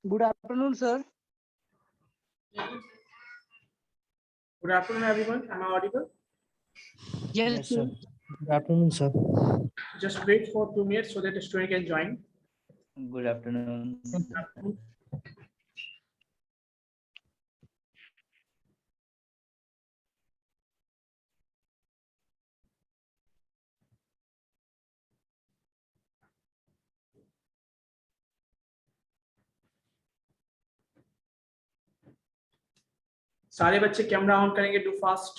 Good afternoon, sir. Good afternoon, everyone. Am I audible? Yes, sir. Good afternoon, sir. Just wait for 2 minutes so that the student can join. Good afternoon. सारे बच्चे camera on करेंगे, do fast.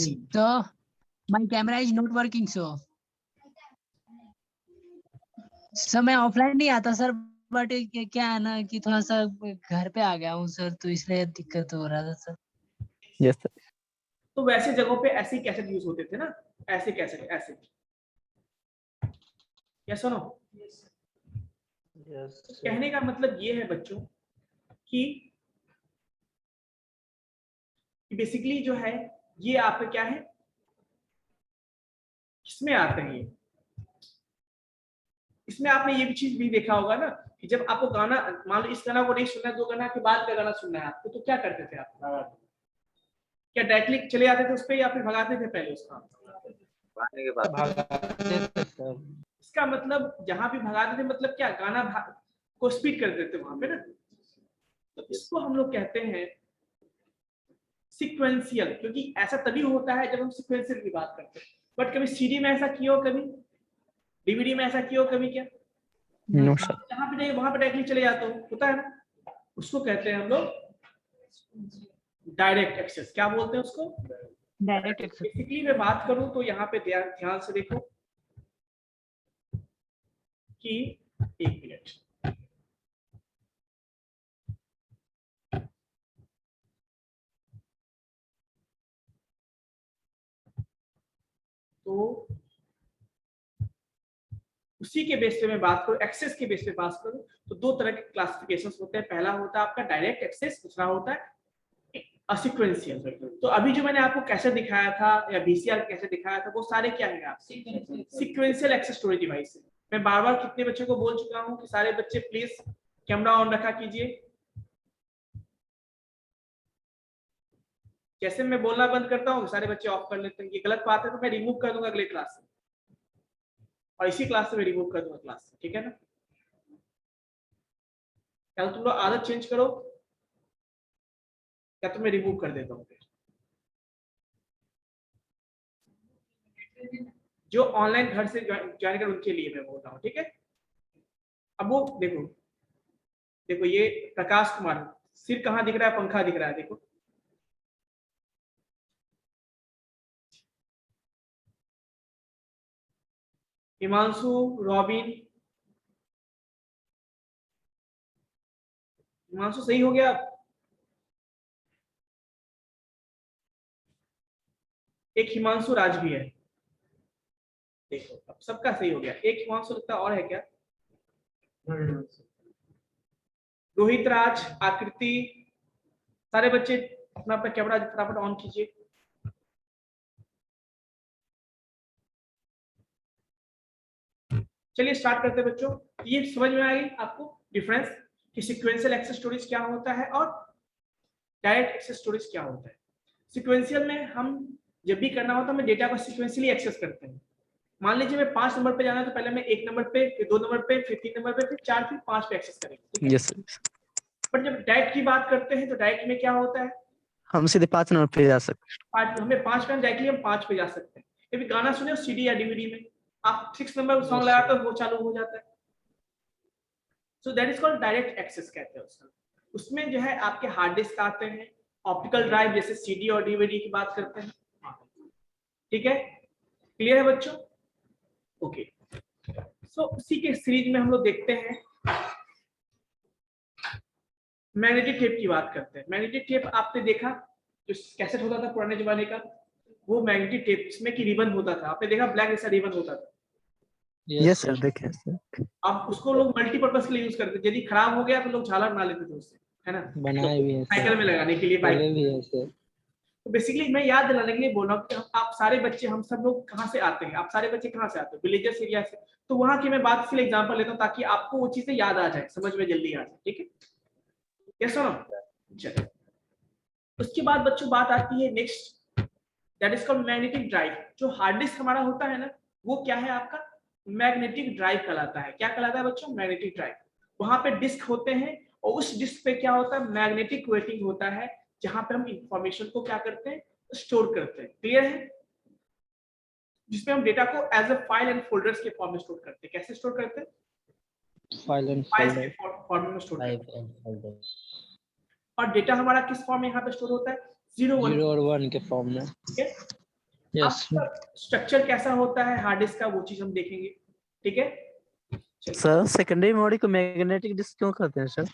Sir, my camera is not working, sir. Sir मैं offline नहीं आता sir, but क्या है ना कि थोड़ा सा घर पे आ गया हूँ सर, तो इसलिए दिक्कत हो रहा था सर। Yes sir. तो वैसे जगहों पे ऐसे कैसेट यूज होते थे ना, ऐसे कैसेट, ऐसे। यस सुनो, कहने का मतलब ये है बच्चों कि बेसिकली जो है ये आपका क्या है, किसमें आते हैं ये। इसमें आपने ये भी चीज भी देखा होगा ना कि जब आपको गाना, मान लो इस गाना को नहीं सुनना है, 2 गाना के बाद का गाना सुनना है आपको, तो क्या करते थे आप? क्या डायरेक्टली चले जाते थे उस पे या फिर भगाते थे पहले उसका? इसका मतलब जहां भी भगाते थे मतलब क्या, गाना को स्पीड कर देते वहां पे ना। तो इसको हम लोग कहते हैं सीक्वेंशियल, क्योंकि ऐसा तभी होता है जब हम सीक्वेंशियल की बात करते हैं। बट कभी सीडी में ऐसा किया हो, कभी डीवीडी में ऐसा किया हो कभी? क्या नो सर। जहां पे नहीं वहां पे डायरेक्टली चले जाते हो, होता है ना। उसको कहते हैं हम लोग डायरेक्ट एक्सेस। क्या बोलते हैं उसको? Direct access. बेसिकली मैं बात करूं तो यहाँ पे ध्यान से देखो कि 1 मिनट, तो उसी के बेस पे मैं बात करूं, एक्सेस के बेस पे बात करूं तो 2 तरह के क्लासिफिकेशंस होते हैं। पहला होता है आपका डायरेक्ट एक्सेस, दूसरा होता है असीक्वेंशियल। तो अभी जो मैंने आपको कैसे दिखाया था या वीसीआर कैसे दिखाया था, वो सारे क्या है आपके सीक्वेंशियल एक्सेस स्टोरेज डिवाइस है। मैं बार बार कितने बच्चों को बोल चुका हूं कि सारे बच्चे प्लीज कैमरा ऑन रखा कीजिए। जैसे मैं बोलना बंद करता हूँ सारे बच्चे ऑफ कर लेते हैं। ये गलत बात है, तो मैं रिमूव कर दूंगा अगले क्लास से, और इसी क्लास से मैं रिमूव कर दूंगा क्लास से, ठीक है ना। क्या तुम लोग आदत चेंज करो, या तो मैं रिमूव कर देता हूँ। जो ऑनलाइन घर से ज्वाइन कर उनके लिए मैं बोल रहा हूँ, ठीक है। अब वो देखो, देखो ये प्रकाश कुमार, सिर कहाँ दिख रहा है? पंखा दिख रहा है, देखो। हिमांशु, रॉबिन, हिमांशु सही हो गया। एक हिमांशु राज भी है, देखो अब सबका सही हो गया। एक हिमांशु लगता और है क्या? रोहित राज, आकृति, सारे बच्चे अपना अपना कैमरा फटाफट ऑन कीजिए। चलिए स्टार्ट करते हैं बच्चों। ये समझ में आई आपको डिफरेंस कि सीक्वेंशियल एक्सेस स्टोरेज क्या होता है और डायरेक्ट एक्सेस स्टोरेज क्या होता है। सीक्वेंशियल में हम जब भी करना होता है, हम डेटा को सीक्वेंशियली एक्सेस करते हैं। मान लीजिए मैं 5 नंबर पे जाना है, तो पहले मैं 1 नंबर पे, फिर 2 नंबर पे, फिर 3 नंबर पे, फिर 4, फिर 5 पे एक्सेस करेंगे। Yes sir. बट जब डायरेक्ट की बात करते हैं तो डायरेक्ट में क्या होता है, हम सीधे 5 नंबर पे जा सकते हैं। हमें 5 पे डायरेक्टली हम 5 पे जा सकते हैं। कभी गाना सुने सीडी या डीवीडी में, आप 6 नंबर सॉन्ग लगाते हो, वो चालू हो जाता है। So that is called direct access कहते हैं उसका। उसमें जो है आपके हार्ड डिस्क आते हैं, ऑप्टिकल ड्राइव जैसे सीडी और डीवीडी की बात करते हैं, ठीक है। क्लियर है बच्चों? ओके। सो उसी के सीरीज में हम लोग देखते हैं, मैग्नेटिक टेप की बात करते हैं। मैग्नेटिक टेप आपने देखा, जो कैसेट होता था पुराने जमाने का, वो मैग्नेटिक टेप, इसमें की रिबन होता था, आपने देखा ब्लैक जैसा रिबन होता था। यस सर, देखे सर। अब उसको लोग मल्टीपर्पज के लिए यूज करते थे। यदि खराब हो गया तो लोग झालर बना लेते थे उससे, है ना, बनाए भी है साइकिल में लगाने के लिए, बाइक। तो बेसिकली मैं याद दिलाने के लिए बोल रहा हूँ कि आप सारे बच्चे, हम सब लोग कहाँ से आते हैं, आप सारे बच्चे कहाँ से आते हो, विलेजेस एरिया से। तो वहां की मैं बात इसलिए एग्जांपल लेता हूँ ताकि आपको वो चीजें याद आ जाए, समझ में जल्दी आ जाए, ठीक है? यस और नो? चलिए, उसके बाद बच्चों बात आती है next, that is called magnetic drive. जो हार्ड डिस्क हमारा होता है ना, वो क्या है आपका? मैग्नेटिक ड्राइव कहलाता है। क्या कहलाता है बच्चों? Magnetic drive. वहां पे डिस्क होते हैं और उस डिस्क पे क्या होता है? मैग्नेटिक वेटिंग होता है, जहां पे हम इंफॉर्मेशन को क्या करते हैं? स्टोर करते हैं। क्लियर है? जिसमें हम डेटा को as a file and folders के फॉर्म में स्टोर करते हैं। कैसे स्टोर करते हैं? फाइल एंड फाइल्स के फोल्डर। फॉर्म में स्टोर करते हैं। और डेटा हमारा किस फॉर्म में यहाँ पे स्टोर होता है? 0 और 1 के फॉर्म में। ठीक है? यस स्ट्रक्चर कैसा होता है हार्ड डिस्क का, वो चीज हम देखेंगे, ठीक है? सर, सेकेंडरी मेमोरी को मैग्नेटिक डिस्क क्यों कहते हैं सर?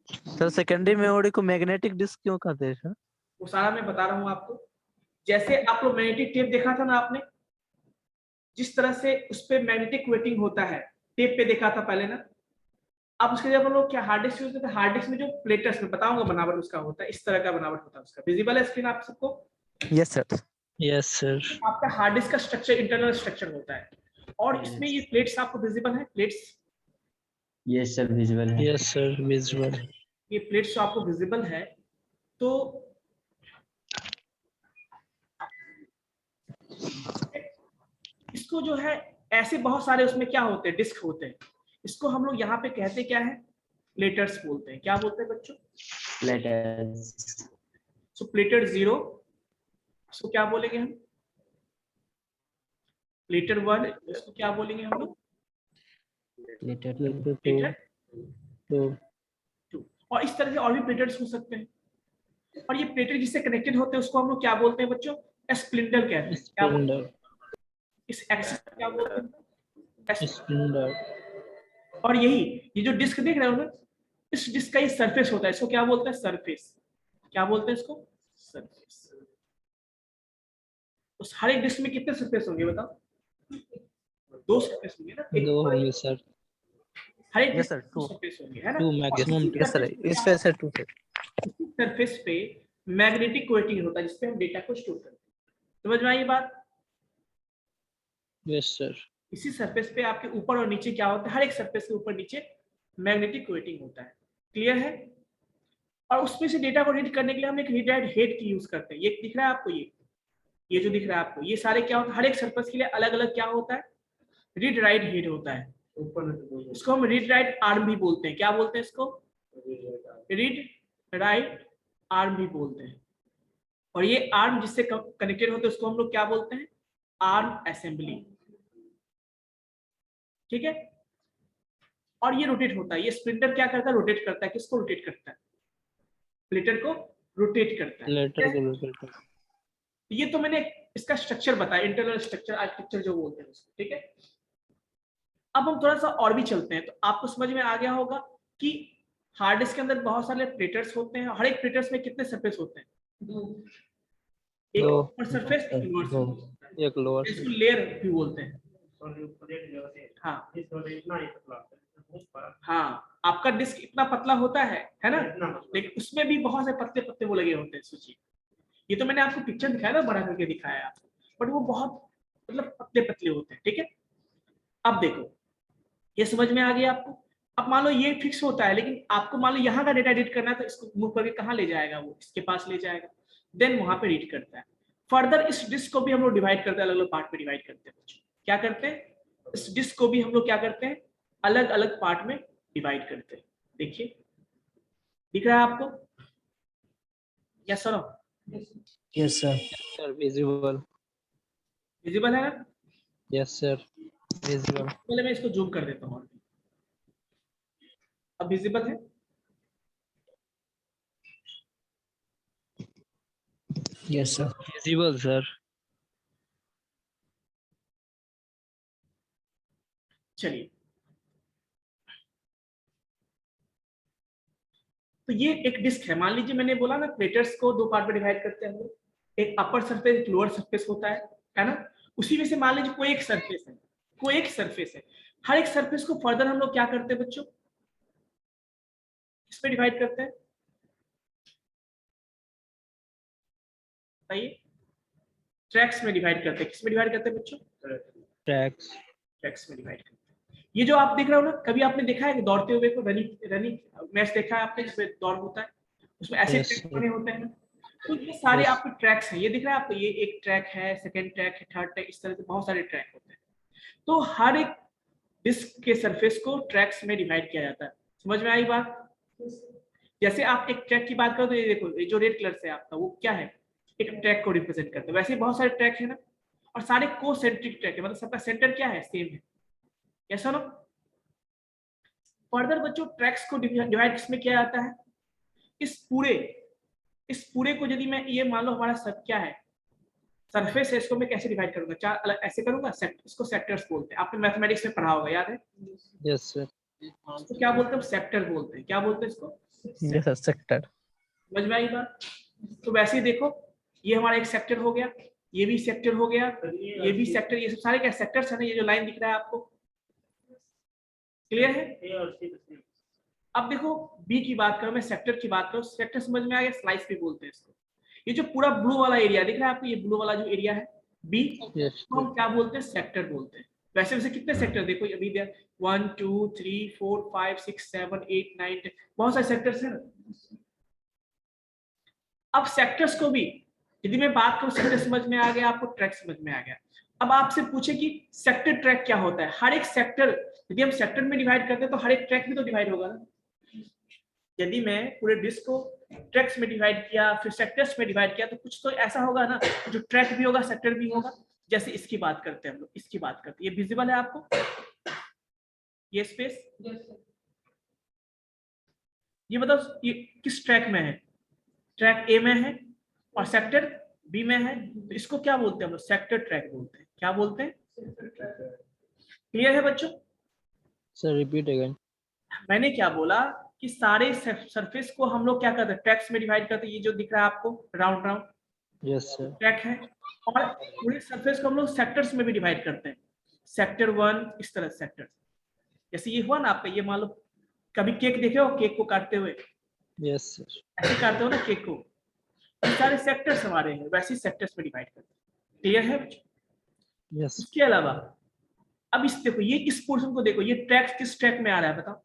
सर, सेकेंडरी मेमोरी को मैग्नेटिक डिस्क क्यों कहते हैं सर? वो सारा मैं बता रहा हूँ आपको। जैसे आप लोग मैग्नेटिक टेप देखा था ना आपने, जिस तरह से उस पे मैग्नेटिक वेटिंग होता है, टेप पे देखा था पहले ना। अब उसके जब हम लोग क्या हार्ड डिस्क यूज करते हैं, हार्ड डिस्क में जो प्लेटर्स, में बताऊंगा बनावट उसका होता है, इस तरह का बनावट होता है उसका। विजिबल है स्क्रीन आप सबको? Yes sir. Yes sir. आपका हार्ड डिस्क का स्ट्रक्चर इंटरनल स्ट्रक्चर होता है, और इसमें ये प्लेट्स आपको विजिबल है, प्लेट्स? यस सर विजुअल है। Yes sir visual. ये प्लेट्स आपको विजिबल है। तो इसको जो है, ऐसे बहुत सारे उसमें क्या होते हैं? डिस्क होते हैं। इसको हम लोग यहाँ पे कहते क्या है? प्लेटर्स बोलते हैं। क्या बोलते हैं बच्चों? प्लेटर्स। सो प्लेटर 0, इसको क्या बोलेंगे हम? प्लेटर 1, इसको क्या बोलेंगे हम लोग? Platter platter 2। और इस तरह के और भी प्लेटर्स हो सकते हैं। और ये प्लेटर जिससे कनेक्टेड होते हैं उसको हम लोग क्या बोलते हैं बच्चों? स्प्लिंडर कहते हैं। क्या बोलते हैं? इस एक्सिस को क्या बोलते हैं? स्प्लिंडर। और यही, ये जो डिस्क देख रहे हो ना, इस डिस्क का ये सरफेस होता है, इसको क्या बोलते हैं? सरफेस। क्या बोलते हैं इसको? सरफेस। तो हर एक डिस्क में कितने सरफेस होंगे बताओ? 2 सरफेस होंगे ना? 2 होंगे सर। हर एक यस सर, 2 सरफेस होंगे, है ना? 2 मैक्सिमम। यस सर, इस पे से 2 थे। इसी सरफेस पे मैग्नेटिक वेटिंग होता है, जिसपे हम डेटा को स्टोर करते हैं। समझ में आई ये बात? Yes sir. इसी सरफेस पे आपके ऊपर और नीचे क्या होता है? हर एक सरफेस के ऊपर नीचे मैग्नेटिक वेटिंग होता है। क्लियर है? और उसमें से डेटा को रीड करने के लिए हम एक रीड राइट हेड की यूज करते हैं। ये दिख रहा है आपको? ये जो दिख रहा है आपको, ये सारे क्या होता है? हर एक सरफेस के लिए अलग अलग क्या होता है? रीड राइट हेड होता है। इसको हम रीड राइट आर्म भी बोलते हैं। क्या बोलते हैं इसको? रीड राइट आर्म भी बोलते हैं। और ये आर्म जिससे कनेक्टेड होते हैं उसको हम लोग क्या बोलते हैं? Arm assembly. ठीक है? और ये रोटेट होता है। ये स्प्लिंटर क्या करता है? रोटेट करता है। किसको रोटेट करता है? प्लेटर को रोटेट करता है। लेटर को रोटेट करता है। ये तो मैंने इसका स्ट्रक्चर बताया, इंटरनल स्ट्रक्चर, आर्किटेक्चर जो बोलते हैं उसको। ठीक है? अब हम थोड़ा सा और भी चलते हैं, तो आपको समझ में आ गया होगा कि हार्ड डिस्क के अंदर बहुत सारे प्लेटर्स होते हैं। हर एक प्लेटर्स में कितने सरफेस होते हैं? 2। एक ऊपर सरफेस, एक लोअर सरफेस, एक लोअर इसको लेयर भी बोलते हैं। हाँ, आपका डिस्क इतना पतला होता है ना? लेकिन उसमें भी बहुत से पतले पत्ते वो लगे होते हैं। सोचिए, ये तो मैंने आपको पिक्चर दिखाया ना, बड़ा करके दिखाया आपको, बट वो बहुत मतलब पतले पतले होते हैं। ठीक है? अब देखो, ये समझ में आ गया आपको? अब मान लो ये फिक्स होता है, लेकिन आपको मान लो यहाँ का डेटा एडिट करना है, तो इसको मूव करके कहाँ ले जाएगा? वो इसके पास ले जाएगा, देन वहां पे रीड करता है। फर्दर इस डिस्क को भी हम लोग डिवाइड करते हैं, अलग अलग पार्ट में डिवाइड करते हैं। क्या करते हैं? इस डिस्क को भी हम लोग क्या करते हैं? अलग अलग पार्ट में डिवाइड करते हैं। देखिए, दिख रहा है आपको? Yes sir? Yes sir. Sir visible. Visible है ना? Yes sir visible. पहले मैं इसको जूम कर देता हूँ। अब विजिबल है? Yes sir. Visible sir. चलिए, तो ये एक डिस्क है। मान लीजिए मैंने बोला ना, प्लेटर्स को 2 पार्ट में डिवाइड करते हैं हम लोग। एक अपर सरफेस, एक लोअर सरफेस होता है ना? उसी में से मान लीजिए कोई एक सरफेस है, कोई एक सरफेस है। हर एक सरफेस को फर्दर हम लोग क्या करते हैं बच्चों? किस पे डिवाइड करते हैं? बताइए, ट्रैक्स में डिवाइड करते हैं। किस में डिवाइड करते हैं बच्चों? Tracks. ट्रैक्स में डिवाइड करते हैं। ये जो आप देख रहे हो ना, कभी आपने देखा है कि दौड़ते हुए को रनिंग मैच देखा है आपने जिसमें दौड़ होता है, उसमें ऐसे Yes, ट्रैक sir. बने होते हैं। तो ये सारे Yes. आपके ट्रैक्स हैं, ये दिख रहा है आपको, ये एक ट्रैक है, सेकंड ट्रैक है, थर्ड ट्रैक, इस तरह से बहुत सारे ट्रैक होते हैं। तो हर एक डिस्क के सरफेस को ट्रैक्स में डिवाइड किया जाता है। समझ में आई बात? जैसे आप एक ट्रैक की बात करो तो ये देखो, ये जो रेड कलर से आपका वो क्या है, एक ट्रैक को रिप्रेजेंट करता है। वैसे ही बहुत सारे ट्रैक है ना, और सारे कोसेंट्रिक ट्रैक है, मतलब सबका सेंटर क्या है, सेम है। कैसा ना? फर्दर बच्चों ट्रैक्स को डिवाइड किसमें किया जाता है? इस पूरे को यदि मैं ये मान लो हमारा सब क्या है, सरफेस है, इसको मैं कैसे डिवाइड करूंगा? चार अलग ऐसे करूंगा, इसको सेक्टर्स बोलते हैं। आपने मैथमेटिक्स में पढ़ा होगा, याद है? Yes, sir. तो क्या बोलते हैं? सेक्टर बोलते हैं। क्या बोलते हैं इसको? Yes, sir. Sector. समझ में आई बात? तो वैसे ही देखो, ये हमारा एक सेक्टर हो गया, ये भी सेक्टर हो गया, ये भी सेक्टर, ये सब सारे क्या सेक्टर्स है ना, ये जो लाइन दिख रहा है आपको, क्लियर है? अब देखो बी की बात करो, मैं सेक्टर की बात करूं, सेक्टर समझ में आ गया, स्लाइस भी बोलते हैं इसको। ये जो पूरा ब्लू वाला एरिया दिख रहा है आपको, ये ब्लू वाला जो एरिया है बी, Yes, तो हम क्या बोलते हैं? सेक्टर बोलते हैं। वैसे वैसे कितने सेक्टर देखो अभी, 1 2 3 4 5 6 7 8 9 10, बहुत सारे सेक्टर्स हैं। अब सेक्टर्स को भी यदि मैं बात करूं, सेक्टर समझ में आ गया आपको, ट्रैक समझ में आ गया। अब आपसे पूछे कि सेक्टर ट्रैक क्या होता है? हर एक सेक्टर, यदि हम सेक्टर में डिवाइड करते हैं तो हर एक ट्रैक भी तो डिवाइड होगा ना। यदि मैं पूरे डिस्क को ट्रैक्स में डिवाइड किया, फिर सेक्टर्स में डिवाइड किया, तो कुछ तो ऐसा होगा ना जो ट्रैक भी होगा, सेक्टर भी होगा। जैसे इसकी बात करते हैं हम लोग, इसकी बात करते हैं, ये विजिबल है आपको ये स्पेस? ये बताओ ये किस ट्रैक में है? ट्रैक ए में है और सेक्टर बी में है, तो इसको क्या बोलते हैं हम लोग? सेक्टर ट्रैक बोलते हैं। क्या बोलते हैं? क्लियर है बच्चों? Sir, repeat again. मैंने क्या बोला कि सारे सरफेस को हम लोग क्या करते हैं? ट्रैक्स में डिवाइड करते हैं। ये जो दिख रहा है आपको round round Yes, sir. Track है, और पूरे सरफेस को हम लोग सेक्टर्स में भी डिवाइड करते हैं। सेक्टर 1 इस तरह सेक्टर, जैसे ये हुआ ना आपका, ये मान लो कभी केक देखे हो, केक को काटते हुए Yes, sir. ऐसे काटते हो ना केक को, ये सारे सेक्टर्स हमारे हैं, वैसे ही सेक्टर्स में डिवाइड करते हैं। क्लियर है? Yes. इसके अलावा अब इस देखो, ये इस पोर्शन को देखो, ये ट्रैक किस ट्रैक में आ रहा है बताओ?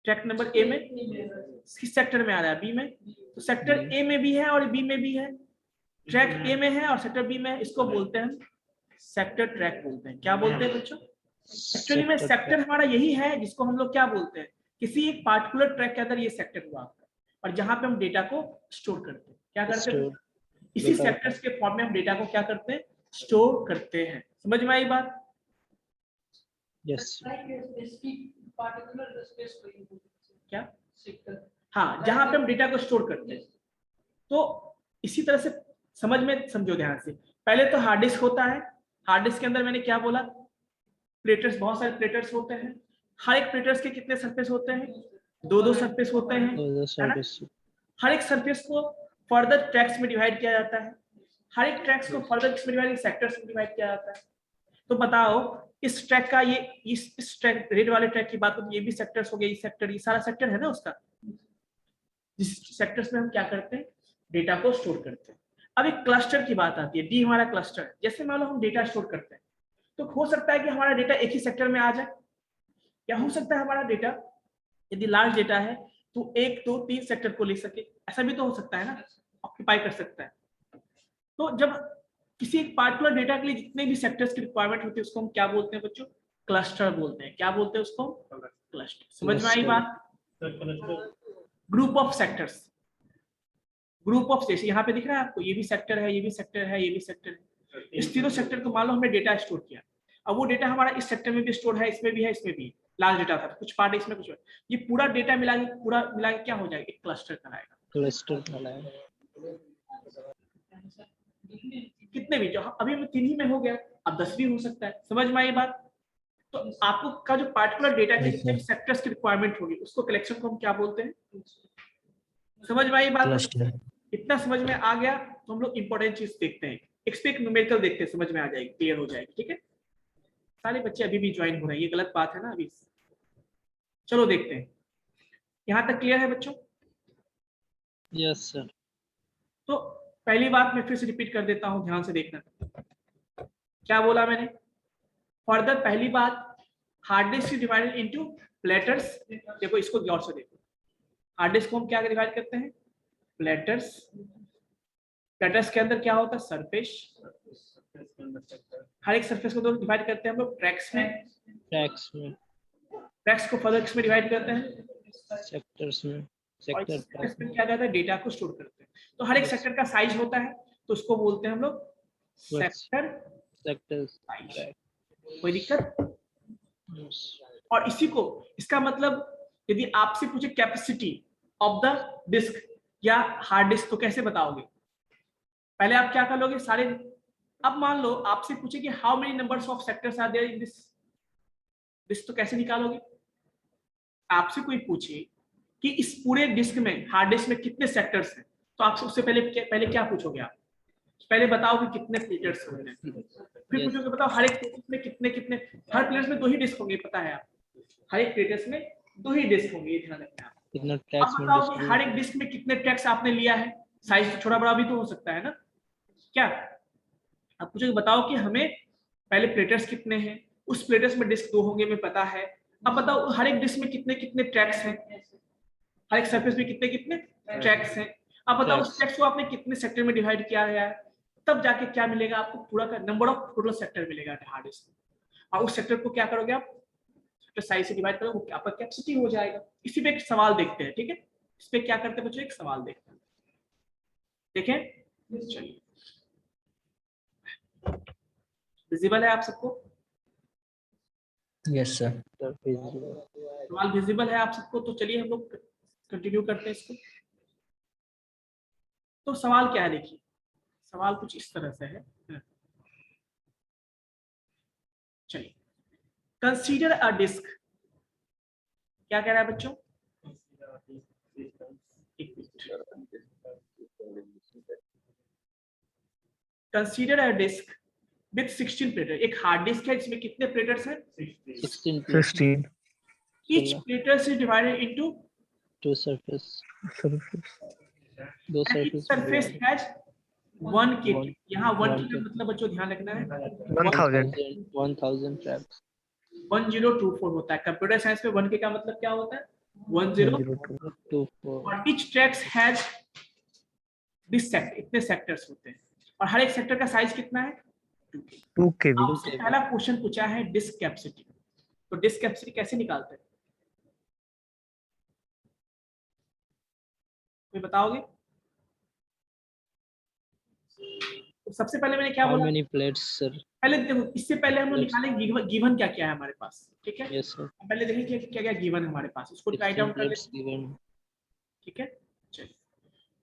ट्रैक नंबर ए में, किस सेक्टर में आ रहा है? बी में। तो सेक्टर ए में भी है और बी में भी है, ट्रैक ए में है और सेक्टर बी में है, इसको बोलते हैं सेक्टर ट्रैक बोलते हैं। क्या बोलते हैं बच्चों? एक्चुअली में सेक्टर हमारा यही है जिसको हम लोग क्या बोलते हैं, किसी एक पार्टिकुलर ट्रैक के अंदर ये सेक्टर हुआ आपका, और जहां पे हम डेटा को स्टोर करते हैं। क्या करते हैं? इसी सेक्टर्स के फॉर्म में हम डेटा को क्या करते हैं? स्टोर करते हैं। समझ में आई बात? Yes. क्या? हाँ, जहां पे हम डेटा को स्टोर करते हैं। तो इसी तरह से समझ में समझो ध्यान से। पहले तो हार्ड डिस्क होता है, हार्ड डिस्क के अंदर मैंने क्या बोला? प्लेटर्स, बहुत सारे प्लेटर्स होते हैं। हर एक प्लेटर्स के कितने सरफेस होते हैं? 2-2 सरफेस होते हैं, है ना? हर एक सरफेस को फर्दर ट्रैक्स में डिवाइड किया जाता है, हर एक ट्रैक्स को फर्दर किस में डिवाइड, सेक्टर्स में डिवाइड किया जाता है। तो बताओ इस ट्रैक का, ये इस ट्रैक रेड वाले ट्रैक की बात करो, ये भी सेक्टर्स हो गया, ये सेक्टर, ये सारा सेक्टर है ना उसका। जिस सेक्टर्स में हम क्या करते हैं? डेटा को स्टोर करते हैं। अब एक क्लस्टर की बात आती है, डी हमारा क्लस्टर है। जैसे मान लो हम डेटा स्टोर करते हैं, तो हो सकता है कि हमारा डेटा एक ही सेक्टर में आ जाए, या हो सकता है हमारा डेटा यदि लार्ज डेटा है तो 1 2 3 सेक्टर को ले सके, ऐसा भी तो हो सकता है ना, ऑक्यूपाई कर सकता है। तो जब किसी एक पार्टिकुलर डेटा के लिए जितने भी सेक्टर्स की रिक्वायरमेंट होती है उसको हम क्या बोलते हैं बच्चों? क्लस्टर बोलते हैं। क्या बोलते हैं उसको? क्लस्टर। समझ में आई बात? Group of sectors, group of, जैसे यहाँ पे दिख रहा है आपको, ये भी सेक्टर है, ये भी सेक्टर है, ये भी सेक्टर है। इस तीनों सेक्टर को मान लो हमने डेटा स्टोर किया, अब वो डेटा हमारा इस सेक्टर में भी स्टोर है, इसमें भी है, इसमें भी लार्ज डेटा था, कुछ पार्ट इसमें, कुछ ये पूरा डेटा मिला के, पूरा मिला के क्या हो जाएगा? एक क्लस्टर कहलाएगा। क्लस्टर कहलाएगा। कितने भी, जो अभी हम 3 ही में हो गया, अब 10 भी हो सकता है। समझ में आई बात? तो आपको का जो पार्टिकुलर डेटा के जितने भी सेक्टर्स की रिक्वायरमेंट होगी उसको कलेक्शन को हम क्या बोलते हैं? समझ में आई बात? क्लस्टर। इतना समझ में आ गया तो हम लोग इंपॉर्टेंट चीज देखते हैं, एक्सपेक्ट न्यूमेरिकल देखते हैं, समझ में आ जाएगी, क्लियर हो जाएगी। ठीक है, सारे बच्चे अभी भी ज्वाइन हो रहे हैं, ये गलत बात है ना अभी। चलो देखते हैं, यहां तक क्लियर है बच्चों? Yes sir. तो पहली बात मैं फिर से रिपीट कर देता हूं, ध्यान से देखना। क्या बोला मैंने? फर्दर पहली बात, hard disk is divided into platters. देखो इसको गौर से देखो, हार्ड डिस्क को हम क्या डिवाइड करते हैं? प्लेटर्स। प्लेटर्स के अंदर क्या होता है? सरफेस। हर एक सरफेस को तो डिवाइड करते हैं हम लोग ट्रैक्स में। ट्रैक्स में, ट्रैक्स को फर्दर किसमें डिवाइड करते हैं? सेक्टर्स में, और सेक्टर सेक्टर्स में क्या करते हैं? डेटा को स्टोर करते हैं। तो हर एक सेक्टर का साइज होता है, तो उसको बोलते हैं हम लोग सेक्टर सेक्टर्स। साइज। कोई दिक्कत? और इसी को, इसका मतलब यदि आपसे पूछे कैपेसिटी ऑफ द डिस्क या हार्ड डिस्क, तो कैसे बताओगे? पहले आप क्या कर लोगे सारे। अब मान लो आपसे पूछे कि how many numbers of sectors are there in this disk, तो कैसे निकालोगे? आपसे कोई पूछे कि इस पूरे डिस्क में, हार्ड डिस्क में कितने सेक्टर्स हैं, तो आप उससे पहले क्या पूछोगे? आप पहले बताओ कि कितने प्लेटर्स होंगे, फिर पूछोगे बताओ हर एक प्लेटर्स में कितने कितने। हर प्लेटर्स में 2 ही डिस्क होंगे, पता है आपको, हर एक प्लेटर्स में 2 ही डिस्क होंगे, ये ध्यान रखना है। कितना अब ट्रैक्स में बताओ कि हर एक डिस्क में कितने ट्रैक्स आपने लिया है। साइज तो छोटा बड़ा भी तो हो सकता है ना, क्या? अब पूछोगे बताओ कि हमें पहले प्लेटर्स कितने हैं, उस प्लेटर्स में डिस्क 2 होंगे, में पता है। अब बताओ हर एक डिस्क में कितने कितने ट्रैक्स हैं, हर एक सरफेस में कितने कितने ट्रैक्स हैं। अब बताओ उस ट्रैक्स को आपने कितने सेक्टर में डिवाइड किया गया है, तब जाके क्या मिलेगा आपको? पूरा का नंबर ऑफ टोटल सेक्टर मिलेगा हार्ड डिस्क में। और उस सेक्टर को क्या करोगे आप? सेक्टर साइज से डिवाइड करोगे, वो आपका कैपेसिटी हो जाएगा। इसी पे एक सवाल देखते हैं, ठीक है? इस पे क्या करते हैं बच्चों? एक सवाल देखते हैं, देखें। चलिए, विजिबल है आप सबको? Yes sir. सवाल विजिबल है आप सबको? तो चलिए हम लोग कंटिन्यू करते हैं इसको। तो सवाल क्या है, देखिए सवाल कुछ इस तरह से है। चलिए, कंसीडर अ डिस्क। क्या कह रहा है बच्चों? Consider a disk with 16 platter. एक हार्ड डिस्क है, इसमें कितने प्लेटर्स हैं? 16 Each plater is divided into 2 surface, surface. 2 and each surface surface has 1 kg। यहाँ 1 kg का मतलब बच्चों ध्यान रखना है 1000 tracks। 1024 होता है। कंप्यूटर साइंस में 1 k का मतलब क्या होता है? 1024। 24 और each tracks has this set, इतने सेक्टर्स होते हैं, और हर एक सेक्टर का साइज कितना है? 2 kg। 2 kb. आपसे पहला क्वेश्चन पूछा है डिस्क कैपेसिटी। तो डिस्क कैपेसिटी कैसे निकालते हैं, कोई बताओगे? तो सबसे पहले मैंने क्या How बोला? many plates sir? पहले देखो, इससे पहले हम लोग निकालेंगे गिवन क्या क्या है हमारे पास, ठीक है? Yes sir। पहले देखें क्या क्या गिवन है हमारे पास, उसको राइट डाउन कर लेते हैं, given। ठीक है? चलिए,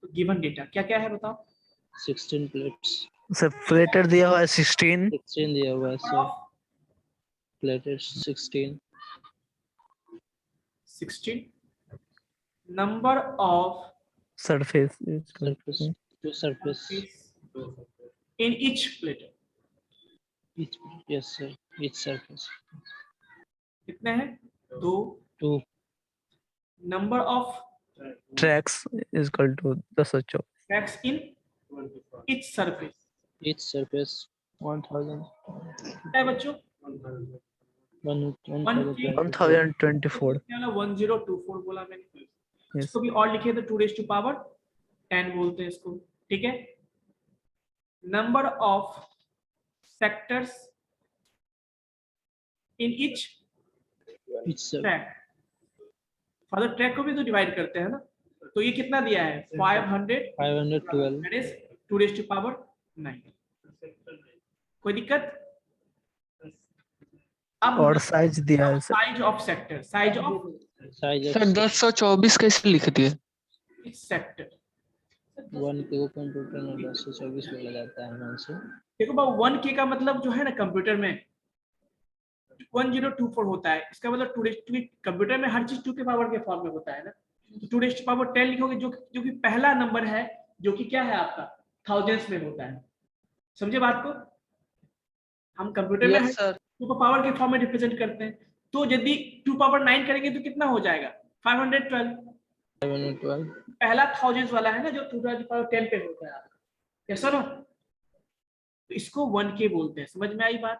तो गिवन डेटा क्या क्या है बताओ? 16 plates। सर प्लेटर दिया हुआ है 16 दिया हुआ है sir. Plated 16। Number of surface surface, 2 surface in each plater। each, yes sir, each surface। कितने हैं? 2। 2 number of tracks is equal to the such of tracks in each surface। each surface 1000। क्या है बच्चों? 1024 1024 बोला मैंने। yes इसको भी और लिखे तो 2⁻10 बोलते हैं इसको, ठीक है? Number of sectors in each each track. Further track को भी तो डिवाइड करते हैं ना, तो ये कितना दिया है? 500, 512। That is 2⁹9। कोई दिक्कत? अब और साइज दिया है sir size of sector, size of size sir of 1024 कैसे लिख दिए? सेक्टर। 1 को कंप्यूटर में 1024 बोला जाता है मान से। देखो बाबू 1 k का मतलब जो है ना कंप्यूटर में 1024 होता है, इसका मतलब 2 कंप्यूटर में हर चीज 2 के पावर के फॉर्म में होता है ना, तो 2⁻10 लिखोगे जो कि पहला नंबर है, जो कि क्या है आपका थाउजेंड्स में होता है। समझे बात को? हम कंप्यूटर में यस सर। 2 पावर के फॉर्म में रिप्रेजेंट करते हैं, तो यदि 2⁻9 करेंगे तो कितना हो जाएगा? 512। 512। पहला थाउजेंड्स वाला है ना, जो 2⁻10 पे होता है। ऐसा ना, तो इसको 1K बोलते हैं। समझ में आई बात?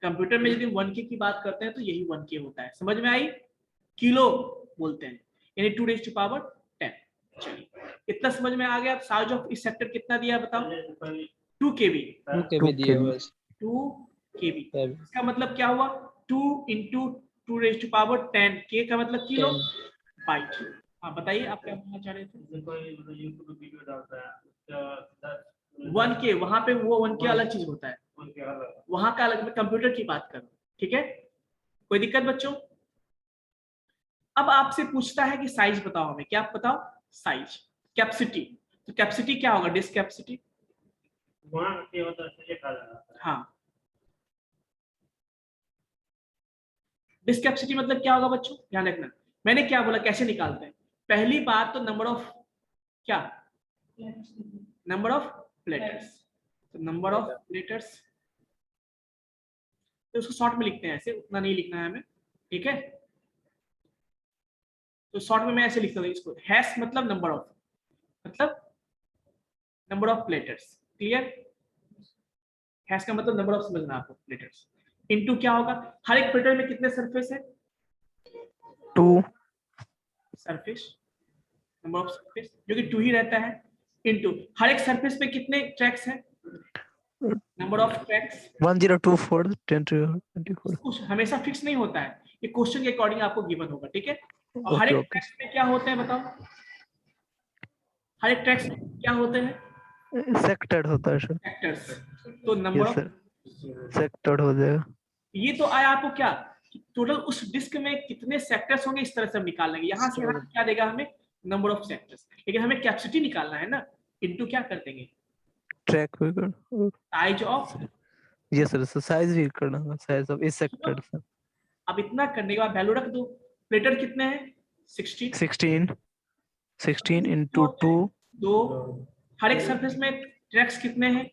कंप्यूटर में यदि 1K की बात करते हैं तो यही 1K होता है। समझ में आई? किलो बोलते हैं, यानी 2⁻10। चलिए, इतना समझ में आ गया। साइज ऑफ इस सेक्टर कितना दिया बताओ? 2 KB। 2 KB दिया हुआ है। 2 KB। है। इसका मतलब क्या हुआ? 2 × 2⁻10। K का मतलब किलो, 10 बाइट। हाँ बताइए, आप क्या बोलना चाह रहे थे? 1K, वहां पे वो 1K अलग चीज होता है, वहां का अलग। मैं कंप्यूटर की बात कर रहा हूँ, ठीक है? कोई दिक्कत बच्चों? अब आपसे पूछता है कि साइज बताओ हमें। क्या बताओ? साइज। कैपेसिटी, तो कैपेसिटी क्या होगा? Disk capacity. हाँ, डिस्क कैपेसिटी मतलब क्या होगा बच्चों? ध्यान रखना, मैंने क्या बोला, कैसे निकालते हैं। पहली बात तो नंबर ऑफ, क्या? Number of platters. तो नंबर ऑफ प्लेटर्स, तो उसको शॉर्ट में लिखते हैं, ऐसे उतना नहीं लिखना है हमें, ठीक है? तो शॉर्ट में मैं ऐसे लिखता हूँ इसको, हैश मतलब नंबर ऑफ, मतलब number of platters. Clear? Hash का मतलब नंबर ऑफ, समझना आपको, प्लेटर्स। इनटू क्या होगा? हर एक प्लेटर में कितने सरफेस है? 2 सरफेस, नंबर ऑफ सरफेस, जो कि 2 ही रहता है, इनटू हर एक सरफेस पे कितने ट्रैक्स हैं? Number of tracks. 1024 1024 कुछ हमेशा फिक्स नहीं होता है, ये क्वेश्चन के अकॉर्डिंग आपको गिवन होगा, ठीक है? और हर ओके एक ओके ट्रैक्स में क्या होते हैं बताओ? हर एक ट्रैक्स में क्या होते हैं? सेक्टेड होता है सर। सेक्टर्स। तो नंबर यस ऑफ, सर, सेक्टेड हो जाएगा। ये तो आया आपको क्या, टोटल उस डिस्क में कितने सेक्टर्स होंगे, इस तरह से हम निकाल लेंगे। यहाँ से यहाँ क्या देगा हमें? Number of sectors. लेकिन हमें कैपेसिटी निकालना है ना, इनटू क्या कर देंगे? ट्रैक भी कर। Size of. Yes sir, size भी करना है, साइज ऑफ इस सेक्टर से। अब इतना करने के बाद वैल्यू रख दो। प्लेटर कितने हैं? 16। 16 into 2 दो। हर एक सरफेस में ट्रैक्स कितने हैं?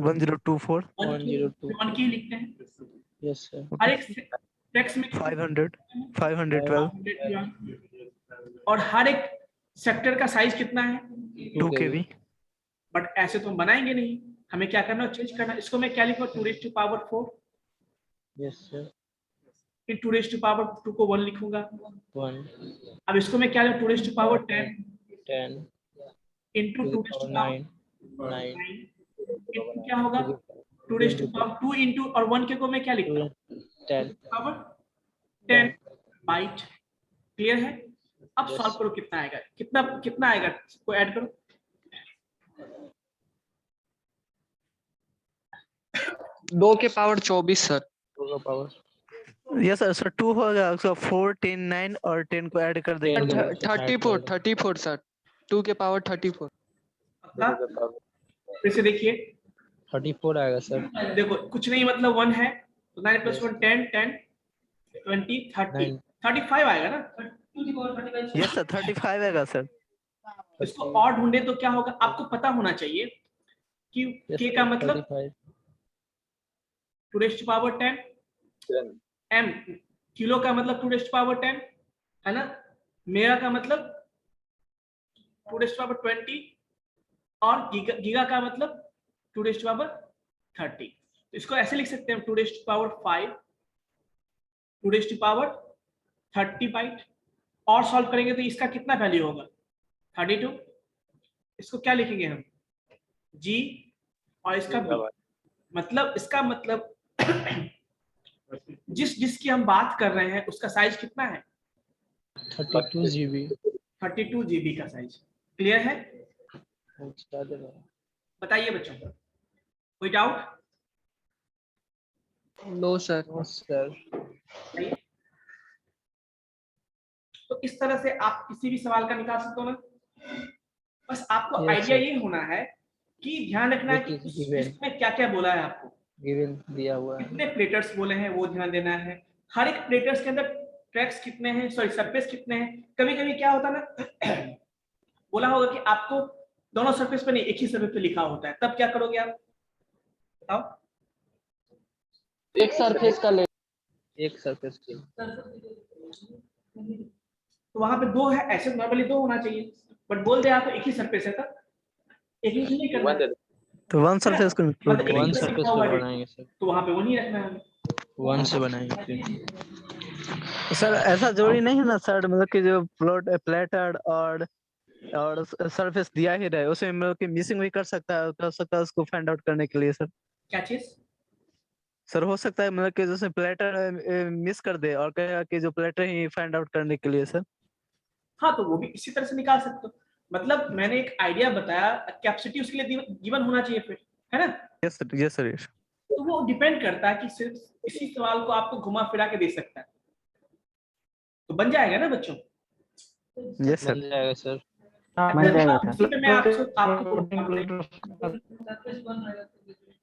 1024 1 की लिखते हैं। Yes sir. हर एक ट्रैक्स में 500 512 और हर एक सेक्टर का साइज कितना है? 2 KB। बट ऐसे तो हम बनाएंगे नहीं, हमें क्या करना, चेंज करना। इसको मैं क्या लिखूंगा? 2⁻4। Yes sir. फिर 2⁻2 को 1 लिखूंगा। 1 अब इसको मैं क्या लिखूं? 2⁻10 10 इंटू 2⁻9 9 क्या होगा? 2⁻2 इंटू और 1 के को मैं क्या लिखता हूँ? 10 10 बाइट। क्लियर है? अब Yes. सॉल्व करो, कितना आएगा? कितना कितना आएगा? को ऐड करो। 2 के पावर 24 सर। 2 का पावर। यस सर, सर 2 होगा, उसका 4 10 9 और 10 को ऐड कर देंगे। 34 सर, 2 के पावर 34। पक्का? फिर से देखिए, 34 आएगा सर। देखो कुछ नहीं, मतलब 1 है तो 9 + 1 10 10 20 30 35 आएगा ना? यस सर, 35 आएगा सर। इसको और ढूंढे तो क्या होगा? आपको पता होना चाहिए कि k का मतलब 2⁻10, m किलो का मतलब 2⁻10 है ना? मेगा का मतलब 2⁻20 और गीगा का मतलब 2⁻30। तो इसको ऐसे लिख सकते हैं 2�5, 2⁻30 बाइट। और सॉल्व करेंगे तो इसका कितना वैल्यू होगा? 32। इसको क्या लिखेंगे हम? g और इसका b। मतलब इसका मतलब जिसकी हम बात कर रहे हैं उसका साइज कितना है? 32 GB। 32 GB का साइज। क्लियर है? बताइए बच्चों, कोई डाउट? No sir. तो इस तरह से आप किसी भी सवाल का निकाल सकते हो ना। बस आपको Yes, आइडिया sir. ये होना है कि ध्यान रखना है कि इसमें क्या क्या बोला है आपको, गिवन दिया हुआ है। कितने प्लेटर्स बोले हैं वो ध्यान देना है। हर एक प्लेटर्स के अंदर ट्रैक्स कितने हैं, सॉरी सरफेस कितने हैं। कभी कभी क्या होता है ना, बोला होगा कि आपको दोनों सरफेस पे नहीं, एक ही सरफेस पे लिखा होता है, तब क्या करोगे आप बताओ? एक सरफेस का ले, एक सरफेस की। तो वहां पे 2 है, ऐसे नॉर्मली 2 होना चाहिए, बट बोल दे आपको एक ही सरफेस है तब एक यूज नहीं करना है। तो वन सरफेस को इंक्लूड मतलब एक वन यूज सरफेस लिखा पे हुआ है बनाएंगे सर, तो वहां पे वो नहीं रखना है हमें। 1 से बनाएंगे फिर। सर ऐसा जरूरी नहीं है ना सर, मतलब कि जो प्लेटेड और सरफेस दिया ही रहे उसमें मतलब कि मिसिंग भी कर सकता है उसको फाइंड आउट करने के लिए सर। क्या चीज? सर हो सकता है मतलब कि जैसे प्लेटर मिस कर दे और कहेगा कि जो प्लेटर ही फाइंड आउट करने के लिए सर। हाँ तो वो भी इसी तरह से निकाल सकते हो। मतलब मैंने एक आइडिया बताया, कैपेसिटी उसके लिए गिवन होना चाहिए फिर, है ना? Yes sir, yes sir. तो वो डिपेंड करता है कि सिर्फ इसी सवाल को आपको घुमा फिरा के दे सकता है, तो बन जाएगा ना बच्चों? Yes sir. बन जाएगा सर। बन जाएगा अब इसी पे मैं आपको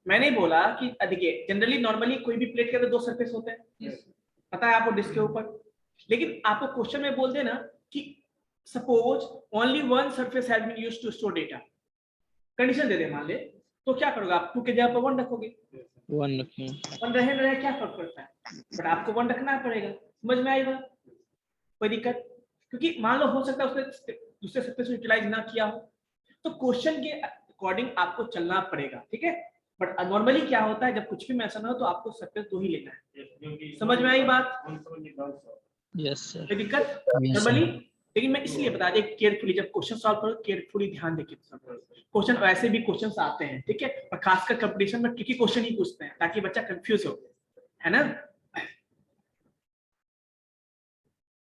मैंने बोला कि देखिए जनरली नॉर्मली कोई भी प्लेट के अंदर 2 सरफेस होते हैं, पता है आपको डिस्क के ऊपर। लेकिन आपको क्वेश्चन में बोल देना कि suppose only 1 surface has been used to store data, condition दे दे मान ले, तो क्या करोगे आप? 2 के जगह पर 1 रखोगे। 1 रखेंगे। 1 रहे न रहे क्या फर्क पड़ता है, बट आपको 1 रखना पड़ेगा। समझ में आई बात? कोई दिक्कत? क्योंकि मान लो हो सकता है उसने दूसरे सरफेस को यूटिलाइज ना किया हो, तो क्वेश्चन के अकॉर्डिंग आपको चलना पड़ेगा, ठीक है? बट नॉर्मली क्या होता है, जब कुछ भी मेंशन हो तो आपको सरफेस 2 ही लेना है। समझ में आई बात? Yes sir. कोई दिक्कत नॉर्मली? लेकिन मैं इसलिए बता दें केयरफुली, जब क्वेश्चन सॉल्व करो केयरफुली ध्यान देके क्वेश्चन, वैसे भी क्वेश्चंस आते हैं, ठीक है? और खासकर कंपटीशन में ट्रिकी क्वेश्चन ही पूछते हैं ताकि बच्चा कंफ्यूज हो, है ना?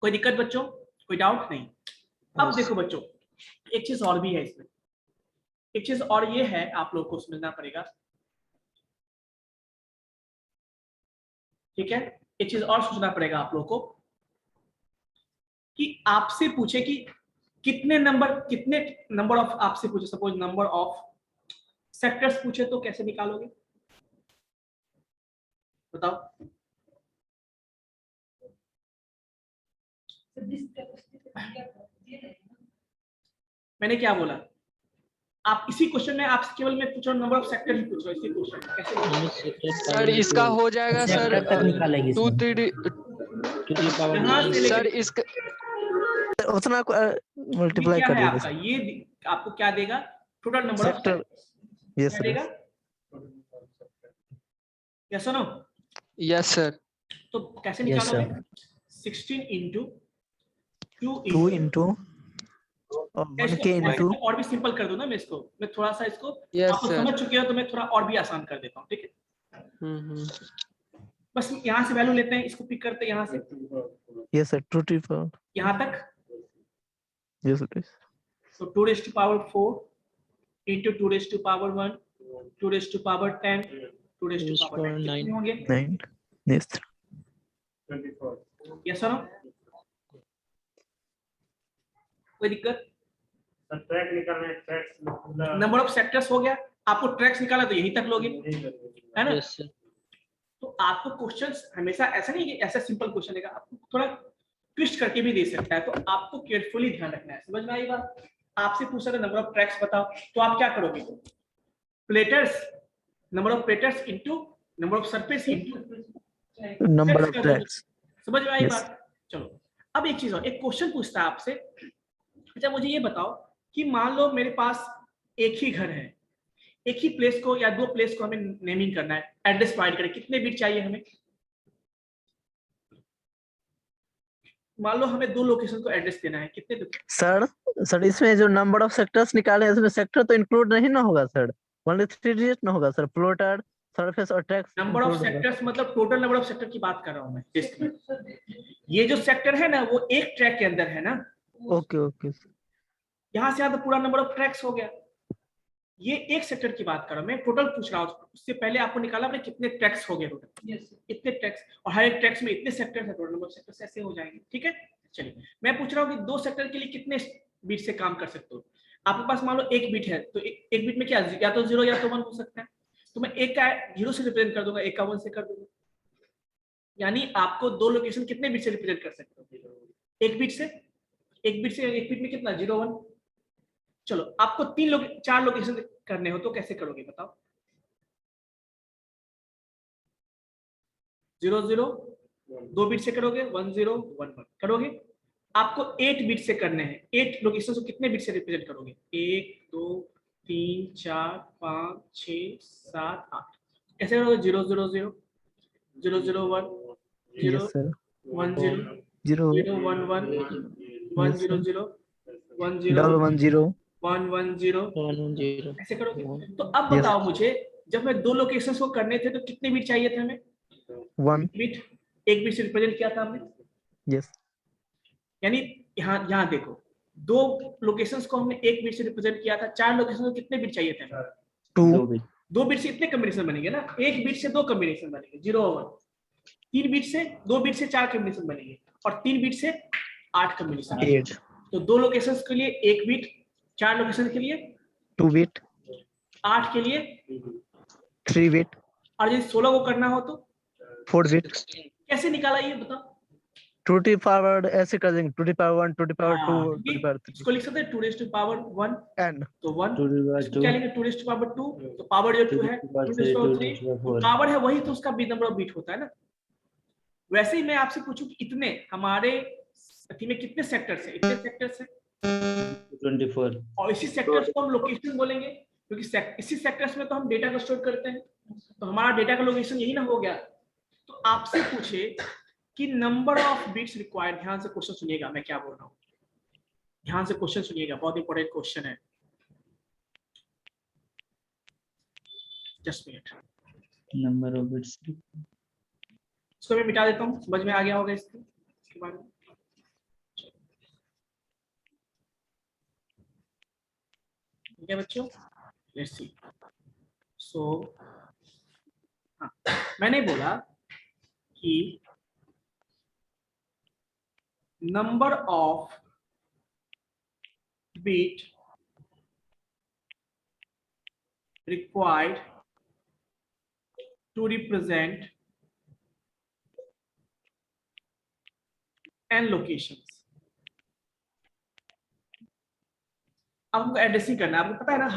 कोई दिक्कत बच्चों? कोई डाउट नहीं? अब देखो बच्चों, एक चीज और भी है इसमें, एक चीज और ये है आप लोग को समझना पड़ेगा, ठीक है? एक चीज और सोचना पड़ेगा आप लोग को कि आपसे पूछे कि कितने नंबर ऑफ, आपसे पूछे सपोज नंबर ऑफ सेक्टर्स पूछे तो कैसे निकालोगे? बताओ। मैंने क्या बोला? आप इसी क्वेश्चन में आपसे केवल मैं पूछ रहा हूं नंबर ऑफ सेक्टर ही पूछ रहा हूं इसी क्वेश्चन में, कैसे? सर इसका हो जाएगा सर सेक्टर तक निकालेगी 2 सर। 3 यहाँ से सर लेकर इसका उतना मल्टीप्लाई क्या कर है दीजिए आपका ये आपको क्या देगा? Total number of sector. Yes sir. देगा? यस और नो? Yes sir. तो कैसे Yes, निकालोगे? 16 इंटू 2 इंटू और 1 के इंटू। और भी सिंपल कर दूं ना मैं इसको, मैं थोड़ा सा इसको Yes, आप sir. समझ चुके हो तो मैं थोड़ा और भी आसान कर देता हूँ, ठीक है? बस यहाँ से वैल्यू लेते हैं, इसको पिक करते हैं यहाँ से यस सर, 2 टू पावर। यहाँ तक, यस सर। तो 2 raised to power 4 into 2 raised to power 1, 2 raised to power 10, 2 raised to power 9 कितने होंगे? 9। Yes sir. यस और नो? कोई दिक्कत? ट्रैक निकालना है, ट्रैक्स नंबर ऑफ सेक्टर्स हो गया, आपको ट्रैक्स निकाला तो यहीं तक लोगे, है ना? Yes sir. तो आपको क्वेश्चंस हमेशा ऐसा नहीं कि ऐसा सिंपल क्वेश्चन देगा, आपको थोड़ा ट्विस्ट करके भी दे सकता है, तो आपको केयरफुली ध्यान रखना है। समझ में आई बात? आपसे पूछा था नंबर ऑफ ट्रैक्स बताओ, तो आप क्या करोगे? Platters, number of platters into number of surface into number of tracks. समझ में आई Yes. बात? चलो अब एक चीज और, एक क्वेश्चन पूछता है आपसे, अच्छा मुझे ये बताओ कि मान लो मेरे पास एक ही घर है, एक ही प्लेस को या 2 प्लेस को हमें नेमिंग करना है, एड्रेस प्रोवाइड करें, कितने बिट चाहिए हमें? मान लो हमें 2 लोकेशन को एड्रेस देना है, कितने बिट? सर इसमें जो नंबर ऑफ सेक्टर्स निकाले हैं इसमें सेक्टर तो इंक्लूड नहीं ना होगा सर, ओनली 3 डिजिट ना होगा सर। प्लॉटेड, सरफेस और ट्रैक्स नंबर ऑफ सेक्टर्स मतलब टोटल नंबर ऑफ सेक्टर की बात कर रहा हूं मैं डिस्क में। ये जो सेक्टर है ना वो एक ट्रैक के अंदर है ना, ओके ओके। यहाँ से यहाँ तो पूरा नंबर ऑफ ट्रैक्स हो गया, ये एक सेक्टर की बात कर रहा हूं मैं, टोटल पूछ रहा हूं। उससे पहले आपको निकाला आपने कितने ट्रैक्स हो गए टोटल, इतने ट्रैक्स, और हर एक ट्रैक्स में इतने सेक्टर है, टोटल नंबर ऑफ सेक्टर्स ऐसे हो जाएंगे, ठीक है? चलिए मैं पूछ रहा हूँ कि 2 सेक्टर के लिए कितने बिट से काम कर सकते हो? आपके पास मान लो 1 बिट है, तो एक बिट में क्या या तो 0 या तो 1 हो सकता है, तो मैं 1 का 0 से रिप्रेजेंट कर दूंगा, 1 का 1 से कर दूंगा, यानी आपको 2 लोकेशन कितने बिट से रिप्रेजेंट कर सकते हो? 1 बिट से, 1 बिट में कितना? 0 1। चलो आपको 4 लोकेशन करने हो तो कैसे करोगे बताओ? 0 0 2 बिट से करोगे, 1 0 1 1 करोगे। आपको 8 बिट से करने हैं, 8 लोकेशन को कितने बिट से रिप्रेजेंट करोगे? 1 2 3 4 5 6 7 8 कैसे करोगे 0 0 0 0 0 1 0 Yes, sir. 1 0 0. 0 1 1 1 Yes, 0 sir. 0 1 0 Double 1 0. 1 1 0 110 ऐसे करोगे। तो अब Yes. बताओ मुझे, जब मैं दो लोकेशंस को करने थे तो कितने बिट चाहिए थे हमें? 1. बिट, एक बिट से रिप्रेजेंट किया था हमने। Yes. यानी यहाँ देखो, दो लोकेशंस को हमने एक बिट से रिप्रेजेंट किया था, चार लोकेशन को कितने बिट चाहिए थे हमें? 2. दो बिट से इतने कॉम्बिनेशन बनेंगे ना, एक बिट से दो कॉम्बिनेशन बनेंगे 0 और 1, 3 बिट से, 2 बिट से 4 कॉम्बिनेशन बनेंगे और 3 बिट से 8 कॉम्बिनेशन। 8. तो दो लोकेशंस के लिए एक बिट, 4 लोकेशन के लिए 2 bit. 8 के लिए, 3 bit. और यदि 16 को करना हो तो 4 bit. कैसे निकाला ये बताओ? 2 to the power ऐसे कर देंगे, 2 to the power 1, 2 to the power 2, 2 to the power 3. इसको लिख सकते हैं 2 raised to power 1, N. तो 1, 2 to the power इसको क्या लेंगे 2 raised to power 2, तो पावर जो 2 है 2 raised to power 3, तो पावर है वही, तो उसका नंबर ऑफ बिट होता है ना। वैसे ही मैं आपसे पूछूं कि इतने हमारे अथी में कितने सेक्टर्स हैं? इतने सेक्टर्स हैं 24 और इसी सेक्टर्स को हम लोकेशन बोलेंगे, क्योंकि इसी सेक्टर्स में तो हम डेटा को स्टोर करते हैं, तो हमारा डेटा का लोकेशन यही ना हो गया। तो आपसे पूछे कि नंबर ऑफ बिट्स रिक्वायर्ड, ध्यान से क्वेश्चन सुनिएगा मैं क्या बोल रहा हूँ, ध्यान से क्वेश्चन सुनिएगा, बहुत इंपॉर्टेंट क्वेश्चन है। Just minute, number of bits इसको मैं मिटा देता हूँ, समझ में आ गया होगा इसके बारे में। ठीक है बच्चों, लेट्स सी। सो हाँ, मैंने बोला कि number of bit required to represent n locations। अब हमको एड्रेसिंग करना है, आपको पता है ना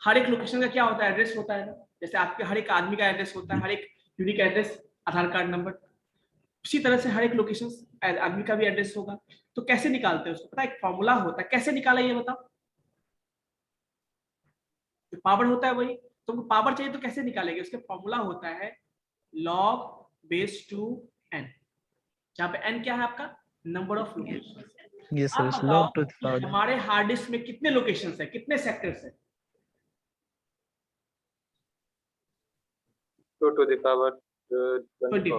हर एक लोकेशन का क्या होता है, एड्रेस होता है ना। जैसे आपके हर एक आदमी का एड्रेस होता है, हर एक यूनिक एड्रेस, आधार कार्ड नंबर, उसी तरह से हर एक लोकेशन आदमी का भी एड्रेस होगा। तो कैसे निकालते हैं उसको, पता है एक फॉर्मूला होता है, कैसे निकाला ये बताओ। तो पावर होता है वही, तुमको पावर चाहिए तो कैसे निकालेंगे, उसका फॉर्मूला होता है log base 2n, जहाँ पे n क्या है आपका number of location. Yes, sir. आप It's बताओ log to the कि power. हमारे हार्ड डिस्क में कितने लोकेशंस है, कितने सेक्टर्स है? 2 to the power 20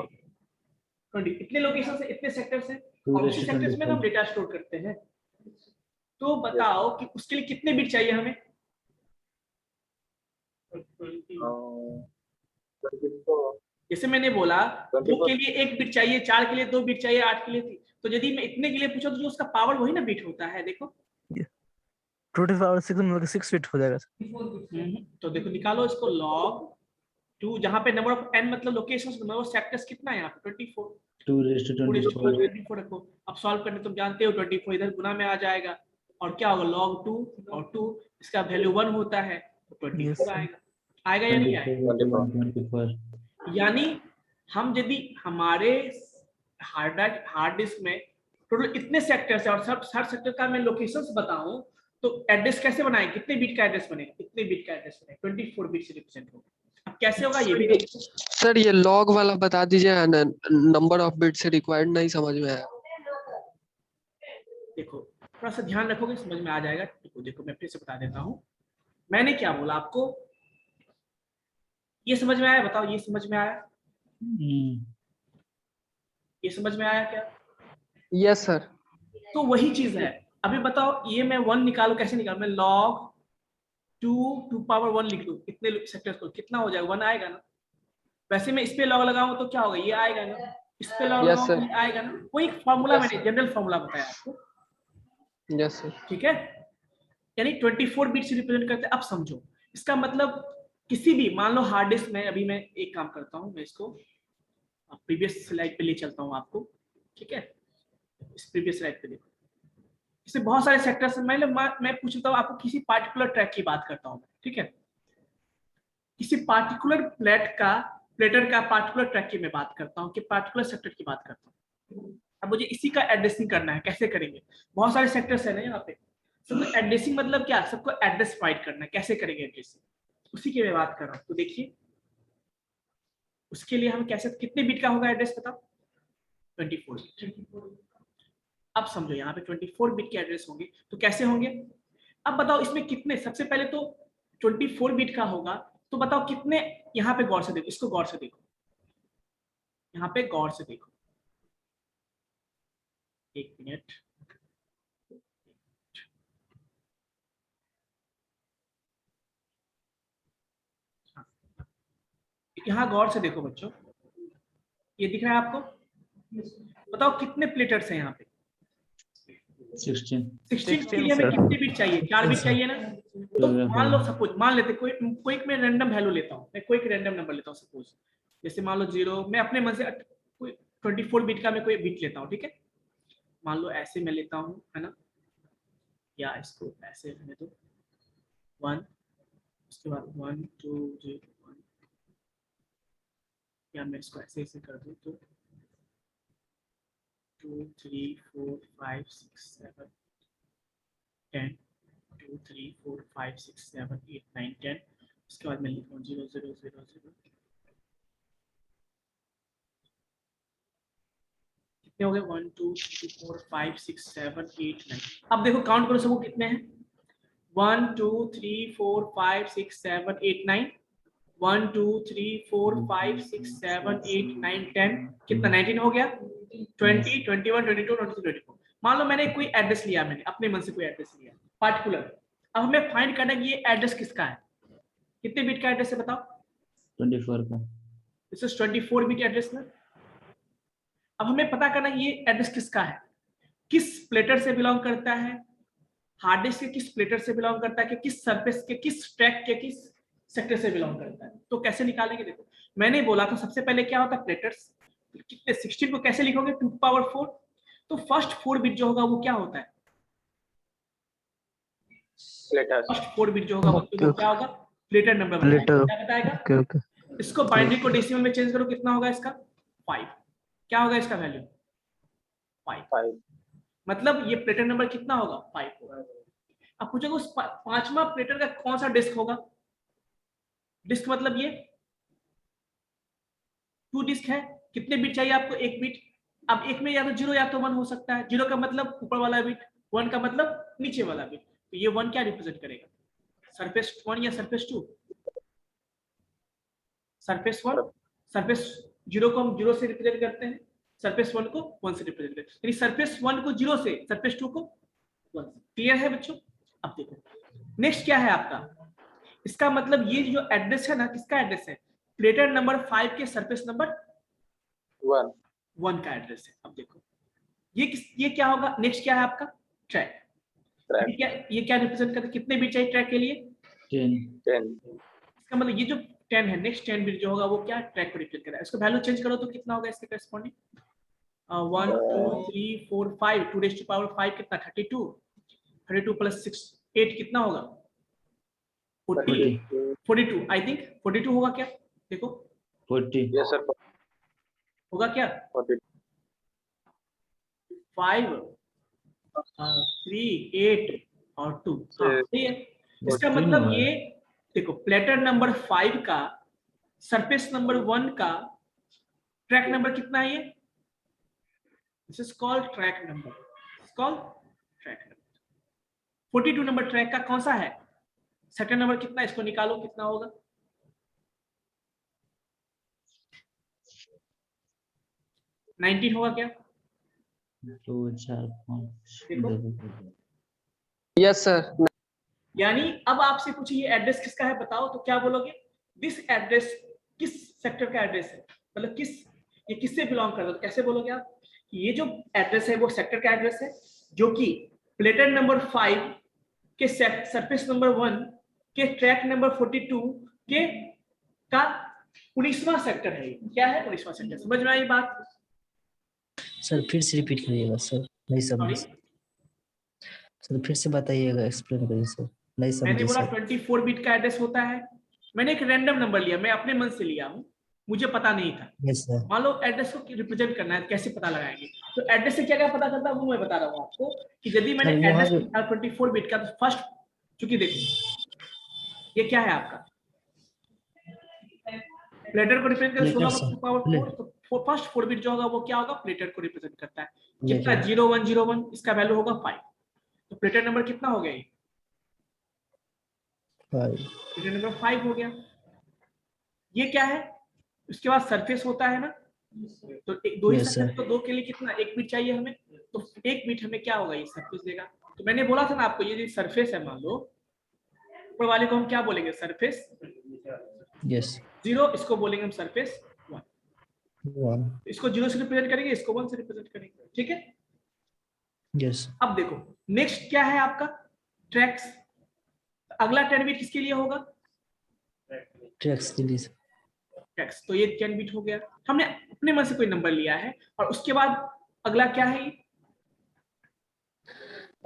24. इतने लोकेशंस है, इतने सेक्टर्स है, 2 और raised उसी to सेक्टर्स में 24. हम डेटा स्टोर करते हैं। तो बताओ कि उसके लिए कितने बिट चाहिए हमें? 24. जैसे मैंने बोला 2 24. के लिए 1 बिट चाहिए, 4 के लिए 2 बिट चाहिए, 8 के लिए 3, तो यदि मैं इतने के लिए पूछा तो जो उसका पावर वही ना बिट होता है। देखो 2 to the power 6 मतलब 6 bit हो जाएगा sir. तो देखो निकालो इसको, log 2, जहाँ पे नंबर ऑफ n मतलब लोकेशंस, नंबर ऑफ सेक्टर्स कितना है यहाँ पे 24, 2 raised to 24 24 रखो। अब सॉल्व करने तुम जानते हो 24 इधर गुना में आ जाएगा, और क्या होगा log 2 और 2 इसका वैल्यू 1 होता है, तो 24 Yes, sir. आएगा। आएगा या नहीं आएगा? 24 यानी हम यदि हमारे हार्ड डिस्क में टोटल इतने सेक्टर्स है और सब हर सेक्टर का मैं लोकेशंस बताऊं, तो एड्रेस कैसे बनाए, कितने बिट का एड्रेस बनेगा, कितने बिट का एड्रेस बनेगा, 24 बिट से रिप्रेजेंट होगा। अब कैसे होगा ये भी देखो। सर ये लॉग वाला बता दीजिए, नंबर ऑफ बिट से रिक्वायर्ड नहीं समझ में आया। देखो थोड़ा सा ध्यान रखोगे समझ में आ जाएगा। देखो मैं फिर से बता देता हूँ, मैंने क्या बोला आपको, ये समझ में आया? बताओ ये समझ में आया? ये समझ में आया क्या? Yes sir. तो वही चीज है। अभी बताओ ये मैं 1 निकालू, कैसे निकालू? मैं log 2 to power 1 लिख दूं, इतने सेक्टर्स को कितना हो जाएगा, 1 आएगा ना। वैसे मैं इस पे लॉग लगाऊं तो क्या होगा, ये आएगा ना। इस पे लॉग Yes, लगाऊं sir. तो ये आएगा ना। कोई फॉर्मूला Yes, मैंने जनरल फॉर्मूला बताया आपको, यस सर। ठीक है। यानी 24 बिट से रिप्रेजेंट करते हैं। अब समझो इसका मतलब, किसी भी मान लो हार्ड डिस्क में, अभी मैं एक काम करता हूँ, मैं इसको प्रीवियस स्लाइड पे ले चलता हूँ आपको, ठीक है। इस प्रीवियस स्लाइड पे देखो, इसमें बहुत सारे सेक्टर्स हैं। मैं पूछता हूँ आपको, किसी पार्टिकुलर ट्रैक की बात करता हूँ, ठीक है। किसी पार्टिकुलर प्लेटर का पार्टिकुलर ट्रैक की मैं बात करता हूँ, कि पार्टिकुलर सेक्टर की बात करता हूँ। अब मुझे इसी का एड्रेसिंग करना है, कैसे करेंगे? बहुत सारे सेक्टर्स है ना यहाँ पे, सबको एड्रेसिंग मतलब क्या, सबको एड्रेस प्रोवाइड करना है। कैसे करेंगे एड्रेसिंग, उसी की मैं बात कर रहा हूँ। तो देखिए उसके लिए हम कैसे, कितने बिट का होगा एड्रेस बताओ, 24 बिट। अब समझो यहाँ पे 24 बिट के एड्रेस होंगे तो कैसे होंगे। अब बताओ इसमें कितने, सबसे पहले तो 24 बिट का होगा तो बताओ कितने, यहाँ पे गौर से देखो, इसको गौर से देखो, यहाँ पे गौर से देखो, एक मिनट, यहाँ गौर से देखो बच्चों, ये दिख रहा है आपको, बताओ कितने प्लेटर्स हैं यहाँ पे, 16 के लिए हमें कितने बिट चाहिए, 4 बिट चाहिए ना। तो मान लो सपोज, मान लेते कोई मैं रैंडम वैल्यू लेता हूँ, मैं कोई रैंडम नंबर लेता हूँ सपोज, जैसे मान लो 0, मैं अपने मन से कोई 24 बिट का मैं कोई बिट लेता हूँ, ठीक है, मान लो ऐसे मैं लेता हूँ, है ना, या इसको ऐसे रहने दो 1, उसके बाद 1 2 0 1, या मैं इसको ऐसे ऐसे कर दूँ तो 2 3 4 5 6 7 10 2 3 4 5 6 7 8 9 10, उसके बाद मैं लिख रहा हूँ 0 0 0 0, कितने हो गए 1 2 3 4 5 6 7 8 9। अब देखो काउंट करो सबको कितने हैं, 1 2 3 4 5 6 7 8 9, 1 2 3 4 5 6 7 8 9 10, कितना 19 हो गया, 20 21 22 23 24। मान लो मैंने कोई एड्रेस लिया, मैंने अपने मन से कोई एड्रेस लिया पार्टिकुलर, अब हमें फाइंड करना है कि ये एड्रेस किसका है, कितने बिट का एड्रेस है बताओ, 24 का। दिस इज 24 बिट एड्रेस ना। अब हमें पता करना है ये एड्रेस किसका है, किस प्लेटर से बिलोंग करता है, हार्ड डिस्क के किस प्लेटर से बिलोंग करता है, कि किस सरफेस के किस ट्रैक के किस सेक्टर से बिलोंग करता है। तो कैसे निकालेंगे, देखो मैंने बोला था सबसे पहले क्या होता है प्लेटर्स, कितने 16 को कैसे लिखोगे 2 पावर 4, तो फर्स्ट 4 बिट जो होगा वो क्या होता है, फर्स्ट 4 बिट जो होगा वो क्या होगा, प्लेटर नंबर क्या बताएगा। इसको बाइनरी को डेसिमल में चेंज करो, कितना होगा इसका 5, क्या होगा इसका वैल्यू 5, मतलब ये प्लेटर नंबर कितना होगा 5 होगा। अब पूछोगे उस पांचवा प्लेटर का कौन सा डिस्क होगा, डिस्क मतलब ये 2 डिस्क है, कितने बिट चाहिए आपको, 1 बिट। अब एक में या तो 0 या तो 1 हो सकता है, 0 का मतलब ऊपर वाला बिट, 1 का मतलब नीचे वाला बिट, तो ये 1 क्या रिप्रेजेंट करेगा, सरफेस 1 या सरफेस 2, सरफेस 1, सरफेस 0 को हम 0 से रिप्रेजेंट करते हैं, सरफेस 1 को 1 से रिप्रेजेंट करते हैं, यानी सरफेस 1 को 0 से, सरफेस 2 को 1 से। क्लियर है बच्चों। अब देखो नेक्स्ट क्या है आपका, इसका मतलब ये जो एड्रेस है ना, किसका एड्रेस है, प्लेटर नंबर 5 के सरफेस नंबर 1 का एड्रेस है। अब देखो ये क्या होगा, नेक्स्ट क्या है आपका ट्रैक, ये क्या रिप्रेजेंट करता है, कितने बिट चाहिए ट्रैक के लिए 10, इसका मतलब ये जो 10 है, नेक्स्ट 10 बिट जो होगा वो क्या ट्रैक को रिप्रेजेंट कर रहा है। इसको वैल्यू चेंज करो तो कितना होगा इसके करस्पॉन्डिंग, 1 2 3 4 5 2 रेज़ टू पावर 5 कितना 32 प्लस 6 8 कितना होगा 42, आई थिंक 42 होगा क्या, देखो 40 यस सर होगा क्या 5 3 8 और 2, सही है। इसका मतलब ये देखो प्लेटर नंबर 5 का सरफेस नंबर 1 का ट्रैक नंबर कितना है, ये this is called track number, it's called track number. 42 number track का कौन सा है, सेकंड नंबर कितना, इसको निकालो कितना होगा, $19 होगा क्या, 2 4 5 यस सर। यानी अब आपसे पूछे ये एड्रेस किसका है बताओ, तो क्या बोलोगे, दिस एड्रेस किस सेक्टर का एड्रेस है, मतलब ये किससे बिलोंग करता है, तो कैसे बोलोगे आप, ये जो एड्रेस है वो सेक्टर का एड्रेस है जो कि प्लेटर नंबर 5 के सरफेस नंबर 1 के ट्रैक नंबर 42 के का 19वां सेक्टर है। क्या है 19वां सेक्टर, समझ में आई बात। सर फिर से रिपीट करिएगा सर, नहीं समझे सर, फिर से बताइएगा, एक्सप्लेन करिए सर, नहीं मैंने समझे बोला सर। 24 बिट का एड्रेस होता है, मैंने एक रैंडम नंबर लिया, मैं अपने मन से लिया हूँ, मुझे पता नहीं था। Yes sir. मान लो एड्रेस को रिप्रेजेंट करना है, कैसे पता लगाएंगे? तो एड्रेस से क्या क्या पता चलता है वो मैं बता रहा हूँ आपको कि यदि मैंने सर, यहाँ एड्रेस जो 24 बिट का तो फर्स्ट, चूंकि देखो ये क्या है आपका प्लेटर को रिप्रेजेंट कर प्लेटर 16 सर, पावर 4, प्लेटर। तो फर्स्ट 4 बिट जो होगा वो क्या होगा? प्लेटर को रिप्रेजेंट करता है। ये कितना? जो 0101, इसका वैल्यू होगा 5। तो प्लेटर नंबर कितना हो गया? ये 5। प्लेटर नंबर 5 हो गया। ये क्या है? उसके बाद सरफेस होता है ना, तो एक दो ही Yes, सरफेस, sir. तो दो के लिए कितना? 1 बिट चाहिए हमें, तो 1 बिट हमें क्या होगा? ये सरफेस देगा। तो मैंने बोला था ना आपको, ये जो सरफेस है, मान लो ऊपर वाले को हम क्या बोलेंगे? सरफेस यस 0, इसको बोलेंगे हम सरफेस 1। 1। इसको 0 से रिप्रेजेंट करेंगे, इसको 1 से रिप्रेजेंट करेंगे, ठीक है? यस अब देखो नेक्स्ट क्या है आपका? ट्रैक्स। अगला 10 बिट किसके लिए होगा? ट्रैक्स के लिए ट्रैक्स। तो ये 10 बिट हो गया, हमने अपने मन से कोई नंबर लिया है। और उसके बाद अगला क्या है? ये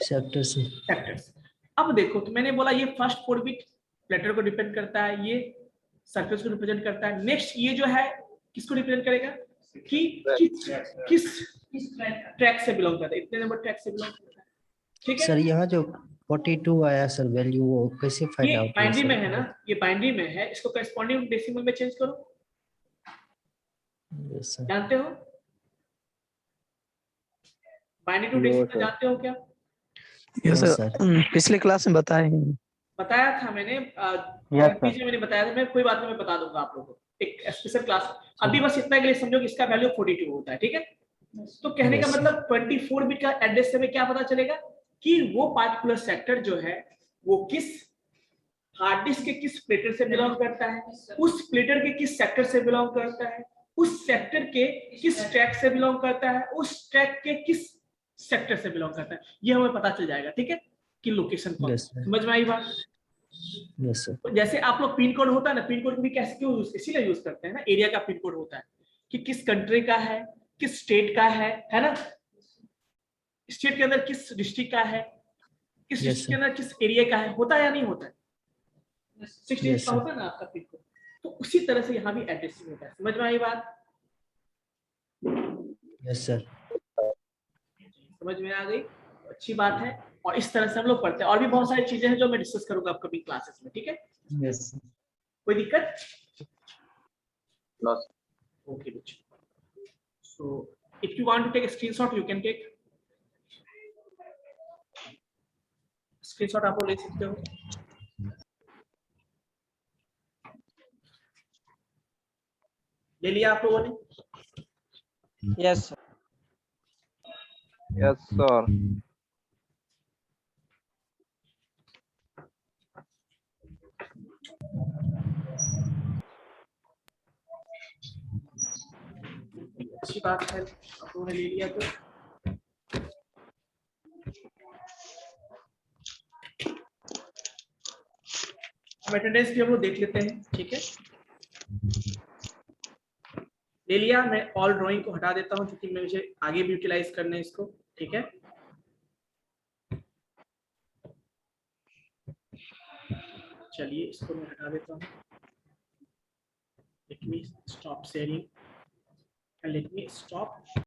सेक्टर से सेक्टर्स। अब देखो, तो मैंने बोला ये फर्स्ट 4 बिट लेटर को डिपेंड करता है, ये सरफेस को रिप्रेजेंट करता है। नेक्स्ट ये जो है किसको रिप्रेजेंट करेगा? कि किस ट्रैक से बिलोंग करता है, इतने नंबर ट्रैक से बिलोंग करता है, ठीक है? सर, यहाँ जो 42 आया सर वैल्यू, वो कैसे फाइंड ये आउट हुआ बाइनरी में है सर? ना, ये बाइनरी में है, इसको करेस्पॉन्डिंग डेसिमल में चेंज करो। Yes sir. जानते हो बाइनरी टू डेसिमल? जानते हो क्या? Yes Yes, sir, sir. पिछले क्लास में बताए हैं। बताया था मैंने, Yes, sir. मैंने बताया था। मैं कोई बात नहीं, मैं बता दूंगा आप लोगों को एक स्पेशल क्लास। अभी बस इतना के लिए समझो कि इसका वैल्यू 42 होता है, ठीक है? तो कहने का Yes, sir. मतलब 24 बिट का एड्रेस से हमें क्या पता चलेगा कि वो पार्टिकुलर सेक्टर जो है वो किस हार्ड डिस्क के किस प्लेटर से बिलोंग करता है, उस प्लेटर के किस सेक्टर से बिलोंग करता है, उस सेक्टर के किस ट्रैक से बिलोंग करता है, उस ट्रैक के किस सेक्टर से बिलोंग करता है। ये हमें पता चल जाएगा, ठीक है, कि लोकेशन कौन। Yes, sir. समझ में आई बात? Yes sir. जैसे आप लोग पिन कोड होता है ना, पिन कोड भी कैसे क्यों इसीलिए यूज करते हैं ना, एरिया का पिन कोड होता है कि किस कंट्री का है, किस स्टेट का है ना? स्टेट के अंदर किस डिस्ट्रिक्ट का है, किस Yes, डिस्ट्रिक्ट के sir. अंदर किस एरिया का है, होता है या नहीं होता है? 6 डिजिट Yes, का sir. होता है ना आपका पिन कोड। तो उसी तरह से यहाँ भी एड्रेसिंग होता है। समझ में आई बात? Yes sir. समझ में आ गई? अच्छी बात है। और इस तरह से हम लोग पढ़ते हैं। और भी बहुत सारी चीजें हैं जो मैं डिस्कस करूंगा अपकमिंग क्लासेस में, ठीक है? यस कोई दिक्कत? No. Okay, Rich. So if you want to take a screenshot, you can take screenshot। आप लोग ले सकते हो। ले लिया आप लोगों ने? Yes Yes, sir. अच्छी बात है, आप लोगों ने ले लिया तो। अब अटेंडेंस भी हम लोग देख लेते हैं, ठीक है? ले लिया। मैं ऑल ड्राइंग को हटा देता हूं क्योंकि मुझे आगे भी यूटिलाइज करना है इसको, ठीक है? चलिए इसको मैं हटा देता हूं। Let me stop sharing and let me stop